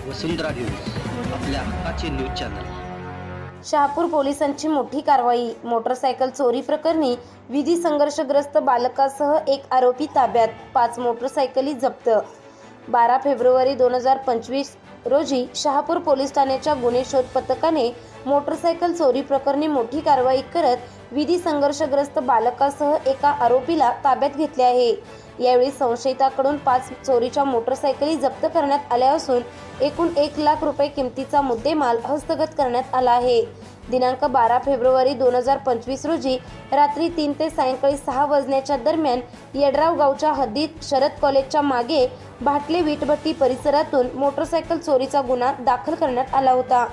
वसुंधरा news, आपल्या हक्काचे news channel. Shahapur पोलिसांची मोठी कारवाई। मोटरसायकल चोरी प्रकरणी विधी संघर्षग्रस्त बालकासह एक आरोपी ताब्यात, 5 मोटरसायकली जप्त। 12 फेब्रुवारी 2025 रोजी शहापूर पोलीस ठाण्याच्या गुन्हे शोध पथकाने मोटरसायकल चोरी प्रकरणी मोठी कारवाई करत विधी संघर्षग्रस्त बालकासह एका आरोपीला ताब्यात घेतले आहे। यावेळी संशयिताकडून 5 चोरीच्या मोटरसायकली जप्त करण्यात आल्या असून एकूण 1 लाख रुपये किमतीचा मुद्देमाल हस्तगत करण्यात आला आहे। दिनांक 12 फेब्रुवारी 2025 रोजी रात्री 3 ते सायंकाळी 6 वाजण्याच्या दरम्यान येडराव गावच्या हद्दीत शरद कॉलेजच्या मागे भाटले वीटभट्टी परिसरातून मोटरसायकल चोरीचा गुन्हा दाखल करण्यात आला होता।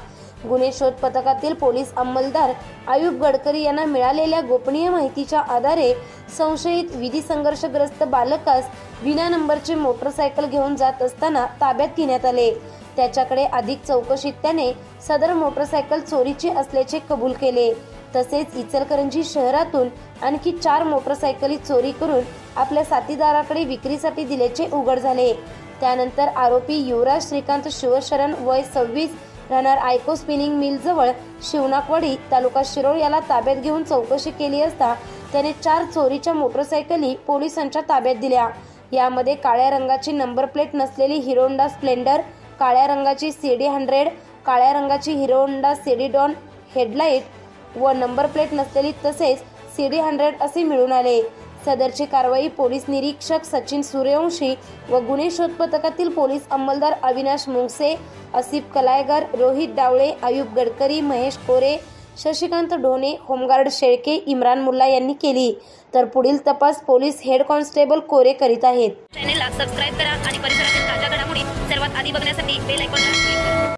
गुन्हे शोध पथकातील पोलीस अंमलदार आयुब गडकरी यांना मिळालेल्या गोपनीय माहितीच्या आधारे संशयित विधी संघर्षग्रस्त बालकास विना नंबरचे मोटरसायकल घेऊन जात असताना ताब्यात घेण्यात आले। त्याच्याकडे अधिक चौकशीत त्याने सदर मोटरसायकल चोरीची असल्याचे कबूल केले। तसेच इचलकरंजी शहरातून आणखी 4 मोटरसायकली चोरी करून आपल्या साथीदाराकडे विक्रीसाठी दिल्याचे उघड झाले। त्यानंतर आरोपी युवराज श्रीकांत शिवशरण वय 26 राहणार आयको स्पिनिंग मिल जवळ शिवनाकवाडी तालुका शिरोळ याला ताब्यात घेऊन चौकशी केली असता त्याने 4 चोरीच्या मोटरसायकली पोलिसांच्या ताब्यात दिल्या। यामध्ये काळ्या रंगाची नंबर प्लेट नसलेली हिरो होंडा स्प्लेंडर, काळ्या रंगाची CD 100, काळ्या रंगाची Hero Honda CD Dawn headlight व नंबर प्लेट नसलेली तसेच CD 100 असे मिळून आले। सदरची कारवाई पोलीस निरीक्षक सचिन सूर्यवंशी व गुन्हे शोध पथकातील पोलीस अंमलदार अविनाश मुंगसे, आसिफ कलायगर, रोहित डावळे, आयुब गडकरी, महेश कोरे, शशिकांत ढोणे, होमगार्ड शेळके, इम्रान मुल्ला यांनी केली। तर पुढील तपास पोलीस हेड कॉन्स्टेबल कोरे करीत आहेत। चॅनलला सबस्क्राइब करा आणि परिसरातील ताज्या घडामोडी सर्वात आधी बघण्यासाठी बेल आयकॉनला क्लिक करा।